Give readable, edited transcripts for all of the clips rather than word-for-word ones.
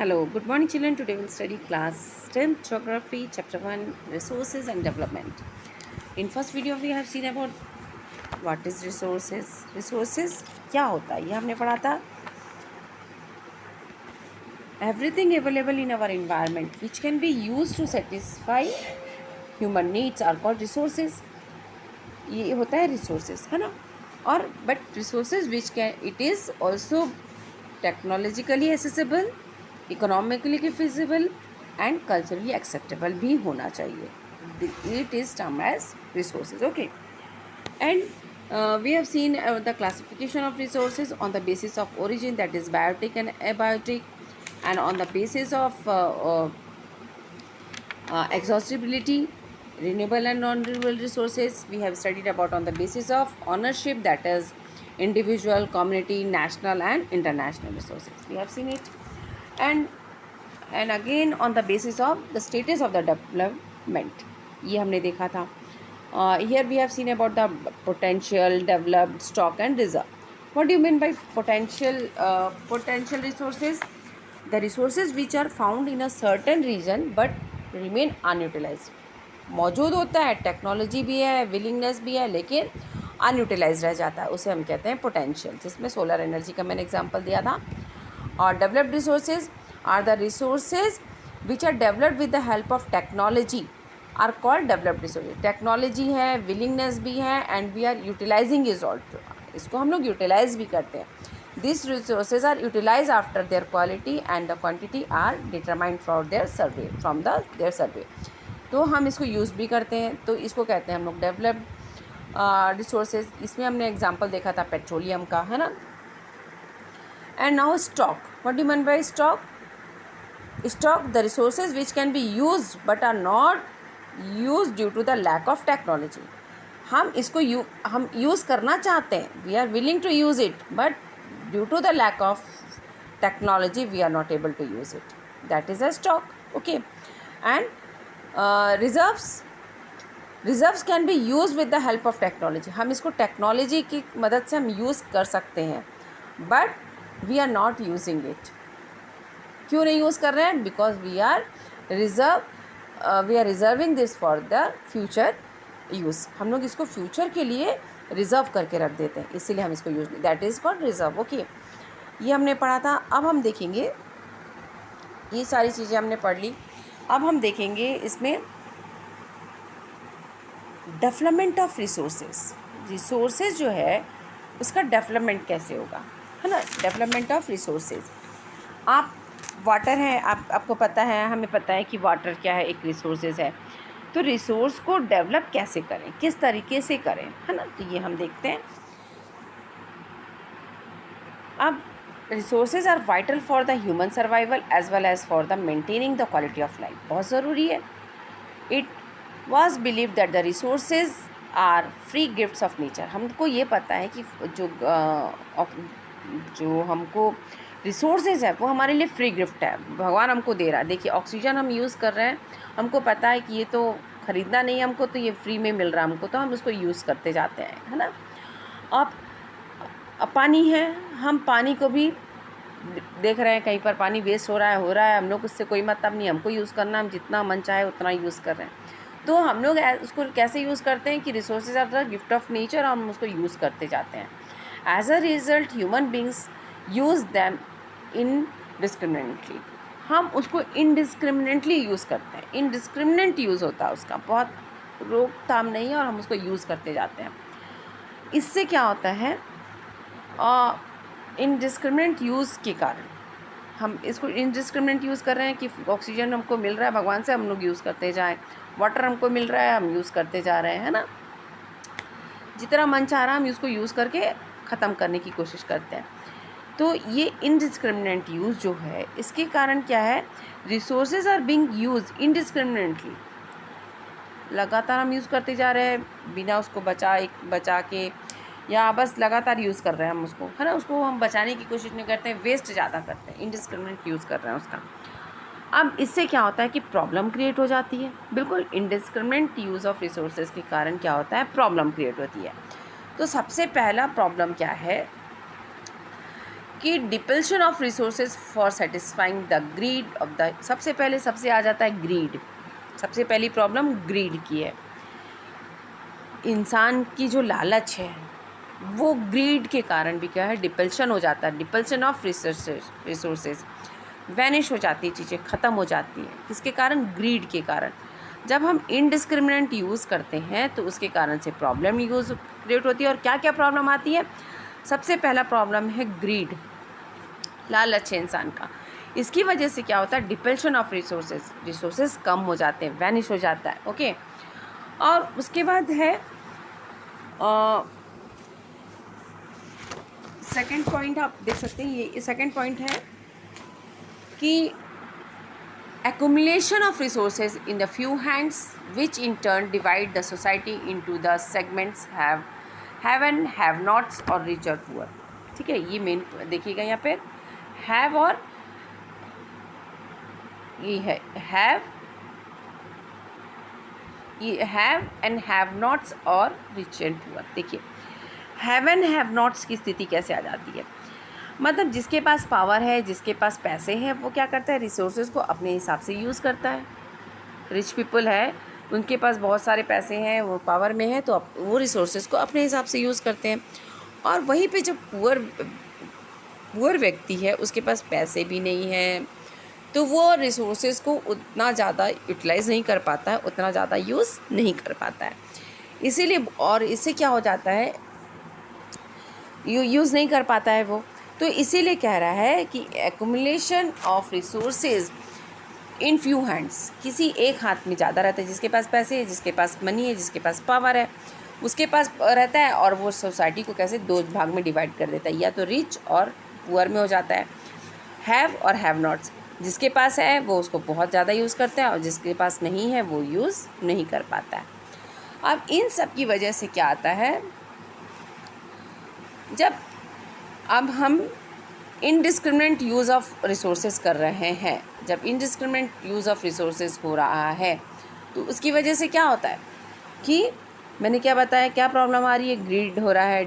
Hello, good morning children. Today we'll study class 10th geography chapter 1 resources and development. In first video we have seen about what is resources. Resources क्या होता है ये हमने पढ़ा था. Everything available in our environment which can be used to satisfy human needs are called resources. ये होता है resources है ना. और but resources which can it is also technologically accessible, economically feasible and culturally acceptable भी होना चाहिए. It is term as resources. Okay, and we have seen the classification of resources on the basis of origin, that is biotic and abiotic, and on the basis of exhaustibility, renewable and non-renewable resources. We have studied about on the basis of ownership, that is individual, community, national and international resources. We have seen it. And again on the basis of the status of the development, ये हमने देखा था. Here we have seen about the potential, developed, stock and reserve. What do you mean by potential resources? The resources which are found in a certain region but remain unutilized. मौजूद होता है, technology भी है, willingness भी है, लेकिन unutilise रह जाता है, उसे हम कहते हैं पोटेंशियल, जिसमें सोलर एनर्जी का मैंने एग्जांपल दिया था. और developed resources are the resources which are developed with the help of technology are called developed resources. Technology है, विलिंगनेस भी है, and we are utilising is also. इसको हम लोग यूटिलाइज भी करते हैं. This resources are utilise after their quality and the quantity are determined from their survey. तो हम इसको यूज़ भी करते हैं, तो इसको कहते हैं हम लोग डेवलप्ड रिसोर्सेज. इसमें हमने एग्जांपल देखा था पेट्रोलियम का, है ना. And now stock. What do you mean by stock? Stock, the resources which can be used but are not used due to the lack of technology. हम इसको हम यूज़ करना चाहते हैं, we are willing to use it, but due to the lack of technology we are not able to use it. That is a stock. Okay. And reserves can be used with the help of technology. हम इसको technology की मदद से हम use कर सकते हैं, but we are not using it. क्यों नहीं यूज़ कर रहे हैं? Because we are reserving this for the future use. हम लोग इसको फ्यूचर के लिए रिज़र्व करके रख देते हैं, इसीलिए हम इसको use, that is called reserve. Okay, ये हमने पढ़ा था. अब हम देखेंगे, ये सारी चीज़ें हमने पढ़ ली. अब हम देखेंगे इसमें डेवलपमेंट ऑफ रिसोर्सेज जो है उसका डेवलपमेंट कैसे होगा, है ना. Development of resources. आप वाटर है, आपको पता है, हमें पता है कि वाटर क्या है, एक रिसोर्सेज है. तो रिसोर्स को डेवलप कैसे करें, किस तरीके से करें, है ना. तो ये हम देखते हैं. अब resources are vital for the human survival as well as for the maintaining the quality of life. बहुत ज़रूरी है. It was believe that the resources are free gifts of nature. हमको ये पता है कि जो हमको रिसोर्सेज है वो हमारे लिए फ्री गिफ्ट है, भगवान हमको दे रहा है. देखिए ऑक्सीजन हम यूज़ कर रहे हैं, हमको पता है कि ये तो ख़रीदना नहीं है हमको, तो ये फ्री में मिल रहा है हमको, तो हम उसको यूज़ करते जाते हैं, है ना. अब पानी है, हम पानी को भी देख रहे हैं, कहीं पर पानी वेस्ट हो रहा है, हम लोग उससे कोई मतलब नहीं, हमको यूज़ करना, हम जितना मन चाहे उतना यूज़ कर रहे हैं. तो हम लोग उसको कैसे यूज़ करते हैं कि resources are the gift of nature, हम उसको यूज़ करते जाते हैं. As a result, human beings use them indiscriminately. हम उसको indiscriminately यूज़ करते हैं. indiscriminate यूज़ होता है उसका, बहुत रोकथाम नहीं है, और हम उसको यूज़ करते जाते हैं. इससे क्या होता है, indiscriminate यूज़ के कारण हम इसको indiscriminate यूज़ कर रहे हैं कि ऑक्सीजन हमको मिल रहा है भगवान से, हम लोग यूज़ करते जाएँ. वाटर हमको मिल रहा है, हम यूज़ करते जा रहे हैं, है ना. जितना मन चाह रहा है हम इसको यूज़ करके ख़त्म करने की कोशिश करते हैं. तो ये इनडिस्क्रिमिनेट यूज़ जो है, इसके कारण क्या है, resources are being used indiscriminately. लगातार हम यूज़ करते जा रहे हैं बिना उसको बचा के, या बस लगातार यूज़ कर रहे हैं हम उसको, है ना. उसको हम बचाने की कोशिश नहीं करते हैं, वेस्ट ज़्यादा करते हैं, इनडिस्क्रिमिनेट यूज़ कर रहे हैं उसका. अब इससे क्या होता है कि प्रॉब्लम क्रिएट हो जाती है. बिल्कुल, इनडिस्क्रिमिनेट यूज़ ऑफ रिसोर्सेज के कारण क्या होता है, प्रॉब्लम क्रिएट होती है. तो सबसे पहला प्रॉब्लम क्या है कि depletion of resources for satisfying the greed of the, सबसे आ जाता है ग्रीड। सबसे पहली प्रॉब्लम ग्रीड की है। इंसान की जो लालच है वो ग्रीड के कारण भी क्या है, डिपल्शन हो जाता है। डिपल्शन ऑफ रिसोर्सेज, वैनिश हो जाती है, चीज़ें ख़त्म हो जाती हैं। किसके कारण? ग्रीड के कारण। जब हम इनडिस्क्रिमिनेंट यूज़ करते हैं तो उसके कारण से प्रॉब्लम यूज़ क्रिएट होती है। और क्या क्या प्रॉब्लम आती है? सबसे पहला प्रॉब्लम है ग्रीड, लालच है इंसान का। इसकी वजह से क्या होता है? डिपल्शन ऑफ रिसोर्सेज कम हो जाते हैं, वैनिश हो जाता है। ओके, और उसके बाद है सेकंड पॉइंट, आप देख सकते हैं, ये सेकंड पॉइंट है कि accumulation of resources in the few hands which in turn divide the society into the segments have and have nots और rich और poor। ठीक है, ये मेन देखिएगा यहाँ पे have और ये है have, ये have and have nots और rich and poor। देखिए have and have nots की स्थिति कैसे आ जाती है। मतलब जिसके पास पावर है, जिसके पास पैसे हैं, वो क्या करता है? रिसोर्सेज को अपने हिसाब से यूज़ करता है। रिच पीपल है, उनके पास बहुत सारे पैसे हैं, वो पावर में है, तो वो रिसोर्सेज को अपने हिसाब से यूज़ करते हैं। और वहीं पे जो पुअर व्यक्ति है, उसके पास पैसे भी नहीं हैं, तो वो रिसोर्सेज को उतना ज़्यादा यूटिलाइज़ नहीं कर पाता है, उतना ज़्यादा यूज़ नहीं कर पाता है। इसीलिए, और इससे क्या हो जाता है, यूज़ नहीं कर पाता है वो। तो इसीलिए कह रहा है कि accumulation of resources in few hands, किसी एक हाथ में ज़्यादा रहता है। जिसके पास पैसे है, जिसके पास मनी है, जिसके पास पावर है, उसके पास रहता है, और वो सोसाइटी को कैसे दो भाग में डिवाइड कर देता है, या तो रिच और पुअर में हो जाता है। हैव और हैव नॉट्स, जिसके पास है वो उसको बहुत ज़्यादा यूज़ करता है, और जिसके पास नहीं है वो यूज़ नहीं कर पाता है। अब इन सब की वजह से क्या आता है, जब अब हम इनडिस्क्रिमिनेंट यूज़ ऑफ रिसोर्सेज कर रहे हैं, जब इनडिस्क्रिमिनेंट यूज़ ऑफ रिसोर्सेज हो रहा है, तो उसकी वजह से क्या होता है कि मैंने क्या बताया, क्या प्रॉब्लम आ रही है? ग्रीड हो रहा है,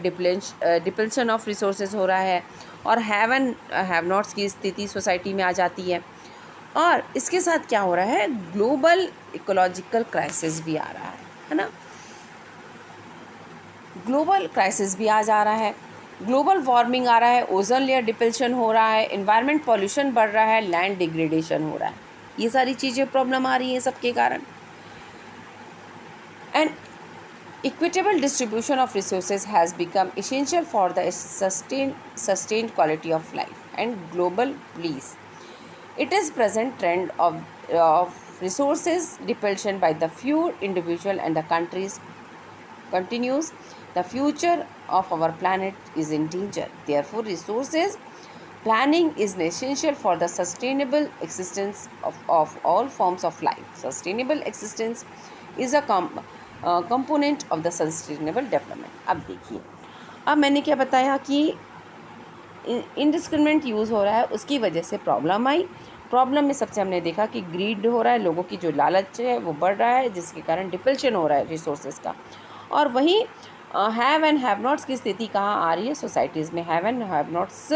डिपल्शन ऑफ रिसोर्सेज हो रहा है, और हैव एंड हैव नॉट्स की स्थिति सोसाइटी में आ जाती है। और इसके साथ क्या हो रहा है? ग्लोबल इकोलॉजिकल क्राइसिस भी आ रहा है ना। ग्लोबल क्राइसिस भी आ जा रहा है, ग्लोबल वार्मिंग आ रहा है, ओजोन लेयर डिपल्शन हो रहा है, एनवायरनमेंट पॉल्यूशन बढ़ रहा है, लैंड डिग्रेडेशन हो रहा है। ये सारी चीज़ें प्रॉब्लम आ रही हैं सबके कारण। And equitable distribution of resources has become essential for the sustained quality of life and global peace. It is present trend of resources depletion by the few individual and the countries continues. The future of our planet is in danger. Therefore, resources planning is essential for the sustainable existence of all forms of life. Sustainable existence is a component of the sustainable development. अब देखिए, अब मैंने क्या बताया कि इनडिस्क्रिमिनेंट use हो रहा है, उसकी वजह से प्रॉब्लम आई। प्रॉब्लम में सबसे हमने देखा कि ग्रीड हो रहा है, लोगों की जो लालच है वो बढ़ रहा है, जिसके कारण डिपल्शन हो रहा है रिसोर्सेज का। और वहीं हैव एंड हैव नॉट्स की स्थिति कहाँ आ रही है? सोसाइटीज़ में हैव एंड हैव नॉट्स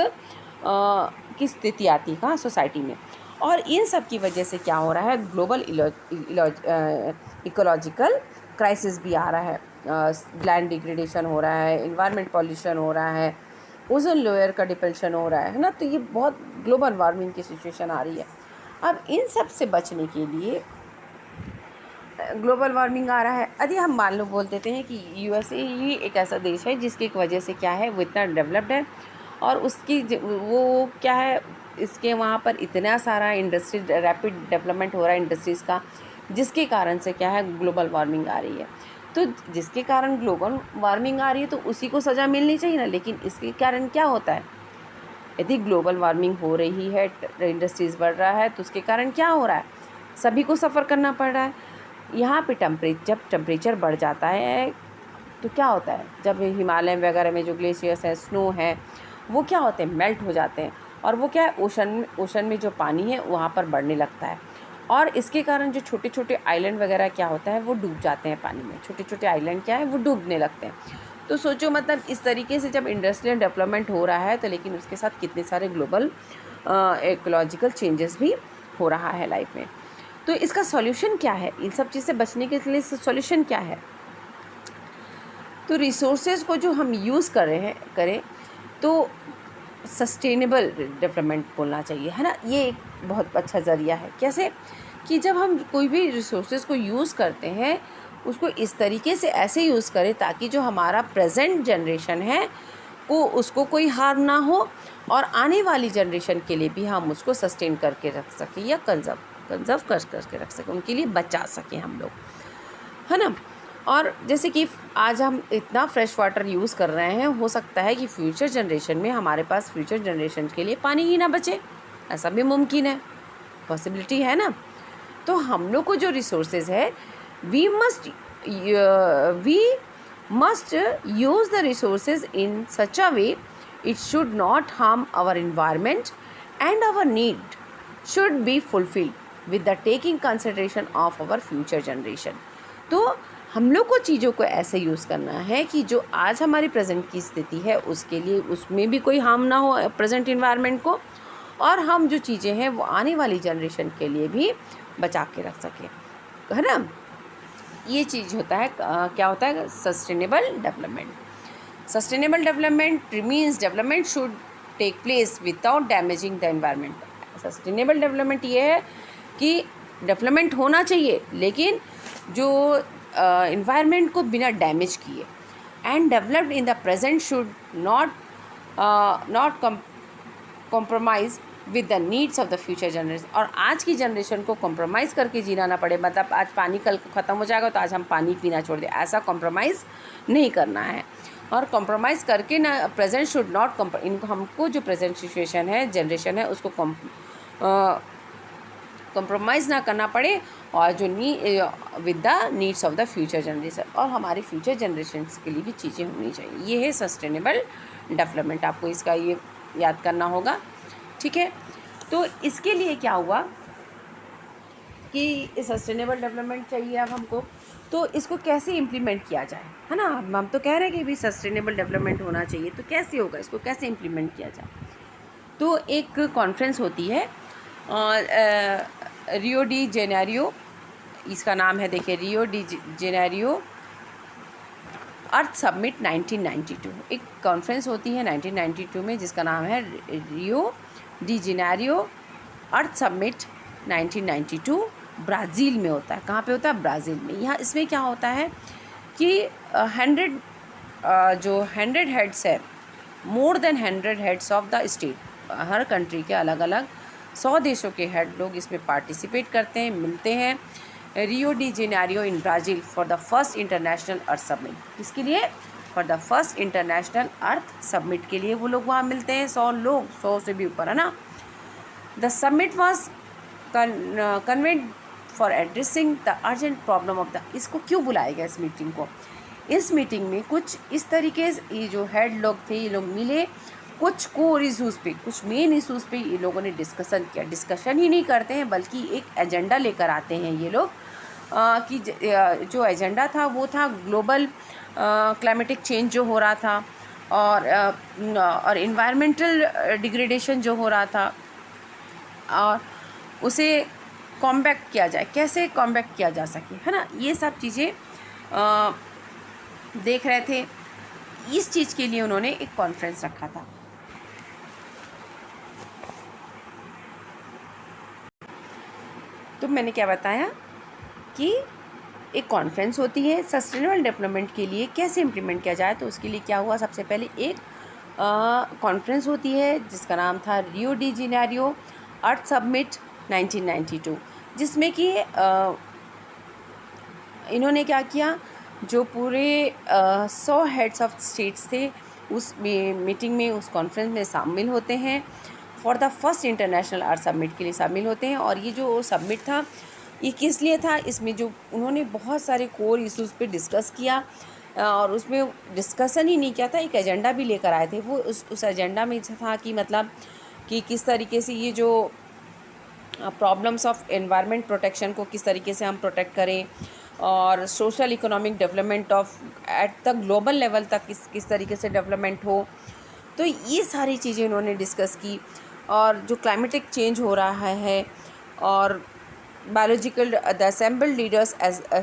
की स्थिति आती है कहाँ? सोसाइटी में। और इन सब की वजह से क्या हो रहा है? ग्लोबल इकोलॉजिकल क्राइसिस भी आ रहा है, लैंड डिग्रेडेशन हो रहा है, एनवायरनमेंट पॉल्यूशन हो रहा है, ओजोन लेयर का डिपल्शन हो रहा है ना। तो ये बहुत ग्लोबल वार्मिंग की सिचुएशन आ रही है। अब इन सब से बचने के लिए ग्लोबल वार्मिंग आ रहा है। यदि हम मान लो बोल देते हैं कि यूएसए ही एक ऐसा देश है जिसकी वजह से क्या है, वो इतना डेवलप्ड है, और उसकी वो क्या है, इसके वहाँ पर इतना सारा इंडस्ट्री, रैपिड डेवलपमेंट हो रहा है इंडस्ट्रीज़ का, जिसके कारण से क्या है, ग्लोबल वार्मिंग आ रही है। तो जिसके कारण ग्लोबल वार्मिंग आ रही है तो उसी को सज़ा मिलनी चाहिए ना। लेकिन इसके कारण क्या होता है, यदि ग्लोबल वार्मिंग हो रही है, इंडस्ट्रीज़ बढ़ रहा है, तो उसके कारण क्या हो रहा है, सभी को सफ़र करना पड़ रहा है। यहाँ पे जब टेम्परेचर बढ़ जाता है तो क्या होता है, जब हिमालय वगैरह में जो ग्लेशियर्स हैं, स्नो है, वो क्या होते हैं, मेल्ट हो जाते हैं, और वो क्या है, ओशन में जो पानी है वहाँ पर बढ़ने लगता है। और इसके कारण जो छोटे छोटे आइलैंड वगैरह क्या होता है, वो डूब जाते हैं पानी में। छोटे छोटे आइलैंड क्या है, वो डूबने लगते हैं। तो सोचो मतलब इस तरीके से जब इंडस्ट्रियल डेवलपमेंट हो रहा है तो लेकिन उसके साथ कितने सारे ग्लोबल इकोलॉजिकल चेंजेस भी हो रहा है लाइफ में। तो इसका सॉल्यूशन क्या है, इन सब चीज़ से बचने के लिए सॉल्यूशन क्या है? तो रिसोर्सेज को जो हम यूज़ कर रहे हैं करें तो सस्टेनेबल डेवलपमेंट बोलना चाहिए, है ना। ये एक बहुत अच्छा ज़रिया है। कैसे कि जब हम कोई भी रिसोर्सेज को यूज़ करते हैं उसको इस तरीके से ऐसे यूज़ करें ताकि जो हमारा प्रेजेंट जनरेशन है वो उसको कोई हार्म ना हो और आने वाली जनरेशन के लिए भी हम उसको सस्टेन करके रख सकें या कंजर्व करके रख सकें, उनके लिए बचा सकें हम लोग, है ना। और जैसे कि आज हम इतना फ्रेश वाटर यूज़ कर रहे हैं, हो सकता है कि फ्यूचर जनरेशन में हमारे पास फ्यूचर जनरेशन के लिए पानी ही ना बचे, ऐसा भी मुमकिन है, पॉसिबिलिटी है ना। तो हम लोग को जो रिसोर्सेज है we must use the resources in such a way it should not harm our environment and our need should be fulfilled with the taking consideration of our future generation। तो हम लोग को चीज़ों को ऐसे यूज़ करना है कि जो आज हमारी प्रेजेंट की स्थिति है उसके लिए उसमें भी कोई हार्म ना हो प्रेजेंट इन्वायरमेंट को, और हम जो चीज़ें हैं वो आने वाली जनरेशन के लिए भी बचा के रख सकें, है ना। ये चीज़ होता है क्या होता है sustainable development. Sustainable development means development should take place without damaging the environment. Sustainable development ये है कि डेवलपमेंट होना चाहिए लेकिन जो इन्वायरमेंट को बिना डैमेज किए, and developed in the present should not compromise with the needs of the future generation. और आज की जनरेशन को कॉम्प्रोमाइज़ करके जीना ना पड़े, मतलब आज पानी कल ख़त्म हो जाएगा तो आज हम पानी पीना छोड़ दें, ऐसा कॉम्प्रोमाइज़ नहीं करना है। और कॉम्प्रोमाइज़ करके ना प्रेजेंट शुड नॉट हमको जो प्रेजेंट सिचुएशन है जनरेशन है उसको कॉम्प्रोमाइज़ ना करना पड़े, और जो with the needs of the future generation, और हमारे फ्यूचर जनरेशन के लिए भी चीज़ें होनी चाहिए। ये है सस्टेनेबल डेवलपमेंट, आपको इसका ये याद करना होगा, ठीक है। तो इसके लिए क्या हुआ कि सस्टेनेबल डेवलपमेंट चाहिए अब हमको, तो इसको कैसे इम्प्लीमेंट किया जाए, है ना। हम तो कह रहे हैं कि भी सस्टेनेबल डेवलपमेंट होना चाहिए, तो कैसे होगा, इसको कैसे इम्प्लीमेंट किया जाए। तो एक कॉन्फ्रेंस होती है रियो डी जेनेरियो, इसका नाम है, देखिए रियो डी जेनेरियो अर्थ समिट 1992। एक कॉन्फ्रेंस होती है 1992 में जिसका नाम है रियो डी जेनेरियो अर्थ समिट 1992, ब्राज़ील में होता है। कहाँ पे होता है, ब्राज़ील में। यहाँ इसमें क्या होता है कि 100 हेड्स है, more than 100 heads of the state, her country के अलग अलग 100 देशों के हेड लोग इसमें पार्टिसिपेट करते हैं, मिलते हैं Rio de Janeiro in Brazil for the first international earth summit. इसके लिए for the first international earth summit के लिए वो लोग वहाँ मिलते हैं, 100 लोग, 100 से भी ऊपर, है ना। The summit was convent for addressing the urgent problem of the, इसको क्यों बुलाया गया इस मीटिंग को, इस मीटिंग में कुछ इस तरीके से ये जो हेड लोग थे ये लोग मिले, कुछ कोर इशूज़ पे, कुछ मेन इशूज़ पे ये लोगों ने डिस्कशन किया। डिस्कशन ही नहीं करते हैं बल्कि एक एजेंडा लेकर आते हैं ये लोग कि जो एजेंडा था वो था ग्लोबल क्लाइमेटिक चेंज जो हो रहा था और इन्वायरमेंटल डिग्रेडेशन जो हो रहा था, और उसे कॉम्बैक्ट किया जाए, कैसे कॉम्बैक्ट किया जा सके, है ना। ये सब चीज़ें देख रहे थे। इस चीज़ के लिए उन्होंने एक कॉन्फ्रेंस रखा था। तो मैंने क्या बताया कि एक कॉन्फ्रेंस होती है सस्टेनेबल डेवलपमेंट के लिए कैसे इम्प्लीमेंट किया जाए। तो उसके लिए क्या हुआ, सबसे पहले एक कॉन्फ्रेंस होती है जिसका नाम था रियो डी जेनेरियो अर्थ समिट 1992, जिसमें कि इन्होंने क्या किया, जो पूरे 100 हेड्स ऑफ स्टेट्स थे उस मीटिंग में, उस कॉन्फ्रेंस में शामिल होते हैं, for the first international earth summit के लिए शामिल होते हैं। और ये जो समिट था ये किस लिए था, इसमें जो उन्होंने बहुत सारे कोर इश्यूज़ पे डिस्कस किया, और उसमें डिस्कशन ही नहीं किया था, एक एजेंडा भी लेकर आए थे। वो उस एजेंडा में था कि मतलब कि किस तरीके से ये जो प्रॉब्लम्स ऑफ एनवायरनमेंट प्रोटेक्शन को किस तरीके से हम प्रोटेक्ट करें, और social economic development of at the global level तक किस तरीके से डेवलपमेंट हो। तो ये सारी चीज़ें इन्होंने डिस्कस की। और जो क्लाइमेटिक चेंज हो रहा है और biological the assembled leaders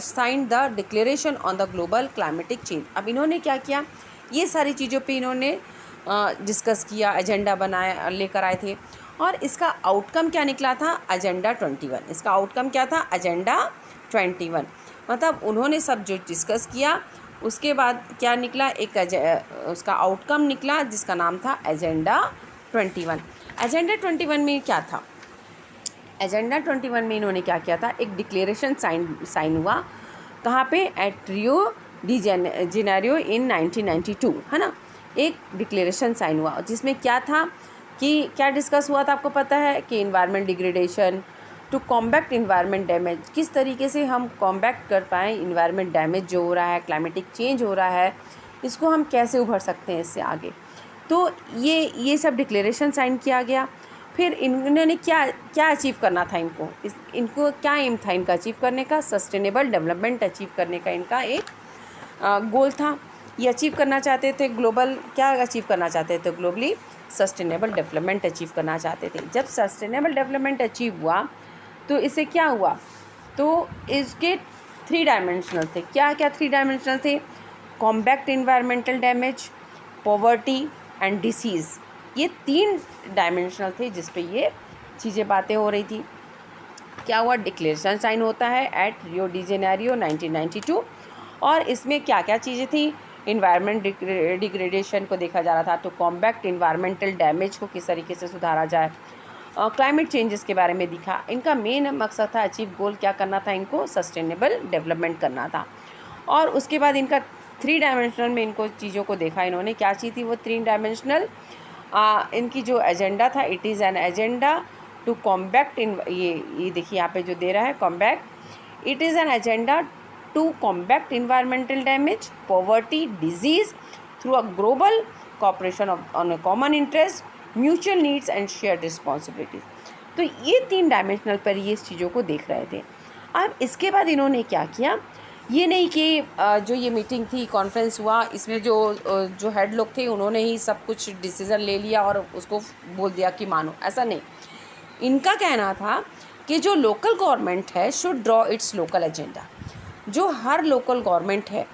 sign the declaration on the global climatic change. अब इन्होंने क्या किया, ये सारी चीज़ों पे इन्होंने डिस्कस किया, एजेंडा बनाया, लेकर आए थे। और इसका आउटकम क्या निकला था, एजेंडा 21। इसका आउटकम क्या था, एजेंडा 21। मतलब उन्होंने सब जो डिस्कस किया उसके बाद क्या निकला, एक उसका आउटकम निकला जिसका नाम था एजेंडा 21। एजेंडा 21 में क्या था, एजेंडा 21 में इन्होंने क्या किया था, एक डिक्लेरेशन साइन हुआ। कहाँ पे, एट रियो डी जेनेरियो इन 1992, है ना। एक डिक्लेरेशन साइन हुआ जिसमें क्या था कि क्या डिस्कस हुआ था, आपको पता है कि environment degradation to combat environment damage, किस तरीके से हम कॉम्बैक्ट कर पाएँ इन्वायरमेंट डैमेज जो हो रहा है, क्लाइमेटिक चेंज हो रहा है, इसको हम कैसे उभर सकते हैं इससे आगे। तो ये सब डिक्लेरेशन साइन किया गया। फिर इन्होंने क्या अचीव करना था, इनको क्या एम था इनका अचीव करने का, सस्टेनेबल डेवलपमेंट अचीव करने का इनका एक गोल था। ये अचीव करना चाहते थे ग्लोबल, क्या अचीव करना चाहते थे, ग्लोबली सस्टेनेबल डेवलपमेंट अचीव करना चाहते थे। जब सस्टेनेबल डेवलपमेंट अचीव हुआ तो इससे क्या हुआ, तो इसके 3 डायमेंशनल थे। क्या क्या 3 डायमेंशनल थे, combat environmental damage, poverty and disease. ये 3 डायमेंशनल थे जिस पे ये चीज़ें बातें हो रही थी। क्या हुआ, डिक्लेरेशन साइन होता है एट रियो डी जेनेरियो 1992। और इसमें क्या क्या चीज़ें थी, इन्वायरमेंट डिग्रेडेशन को देखा जा रहा था, तो कॉम्बैक्ट इन्वायरमेंटल डैमेज को किस तरीके से सुधारा जाए, क्लाइमेट चेंजेस के बारे में दिखा। इनका मेन मकसद था, अचीव गोल क्या करना था, इनको सस्टेनेबल डेवलपमेंट करना था। और उसके बाद इनका 3 डायमेंशनल में इनको चीज़ों को देखा इन्होंने, क्या चीज़ थी वो 3 डायमेंशनल। इनकी जो एजेंडा था, it is an agenda to combat in, ये देखिए यहाँ पे जो दे रहा है combat, it is an agenda to combat environmental damage, poverty, disease through a global cooperation on a common interest, mutual needs and shared responsibilities. तो ये 3 डायमेंशनल पर ये इस चीज़ों को देख रहे थे। अब इसके बाद इन्होंने क्या किया, ये नहीं कि जो ये मीटिंग थी, कॉन्फ्रेंस हुआ, इसमें जो हेड लोग थे उन्होंने ही सब कुछ डिसीज़न ले लिया और उसको बोल दिया कि मानो, ऐसा नहीं। इनका कहना था कि जो लोकल गवर्नमेंट है should draw it's local agenda. जो हर लोकल गवर्नमेंट है,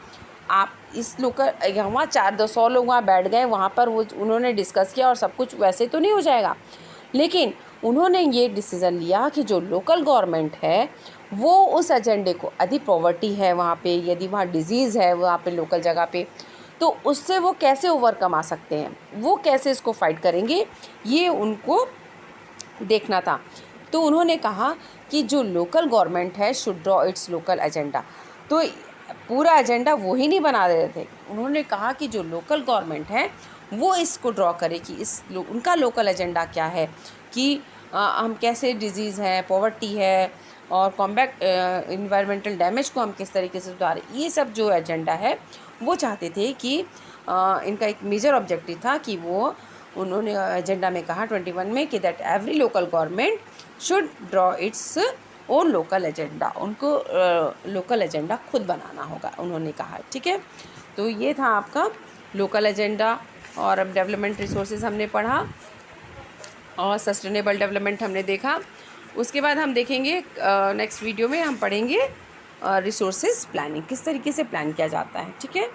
आप इस लोकल, वहाँ 400 लोग वहाँ बैठ गए, वहाँ पर वो उन्होंने डिस्कस किया और सब कुछ वैसे तो नहीं हो जाएगा, लेकिन उन्होंने ये डिसीज़न लिया कि जो लोकल गवर्नमेंट है वो उस एजेंडे को, यदि पॉवर्टी है वहाँ पे, यदि वहाँ डिजीज़ है वहाँ पे लोकल जगह पे, तो उससे वो कैसे ओवरकम आ सकते हैं, वो कैसे इसको फाइट करेंगे, ये उनको देखना था। तो उन्होंने कहा कि जो लोकल गवर्नमेंट है should draw it's local agenda. तो पूरा एजेंडा वो ही नहीं बना रहे थे, उन्होंने कहा कि जो लोकल गवर्नमेंट है वो इसको ड्रॉ करे कि उनका लोकल एजेंडा क्या है, कि हम कैसे डिजीज़ है, पॉवर्टी है और कॉम्बैक्ट इन्वायरमेंटल डैमेज को हम किस तरीके से सुधारें। ये सब जो एजेंडा है वो चाहते थे कि इनका एक मेजर ऑब्जेक्टिव था कि वो, उन्होंने एजेंडा में कहा 21 में कि that every local government should draw its own local agenda. उनको लोकल एजेंडा खुद बनाना होगा, उन्होंने कहा। ठीक है, तो ये था आपका लोकल एजेंडा। और अब डेवलपमेंट रिसोर्सेज हमने पढ़ा और सस्टेनेबल डेवलपमेंट हमने देखा। उसके बाद हम देखेंगे नेक्स्ट वीडियो में हम पढ़ेंगे रिसोर्सेज प्लानिंग, किस तरीके से प्लान किया जाता है। ठीक है।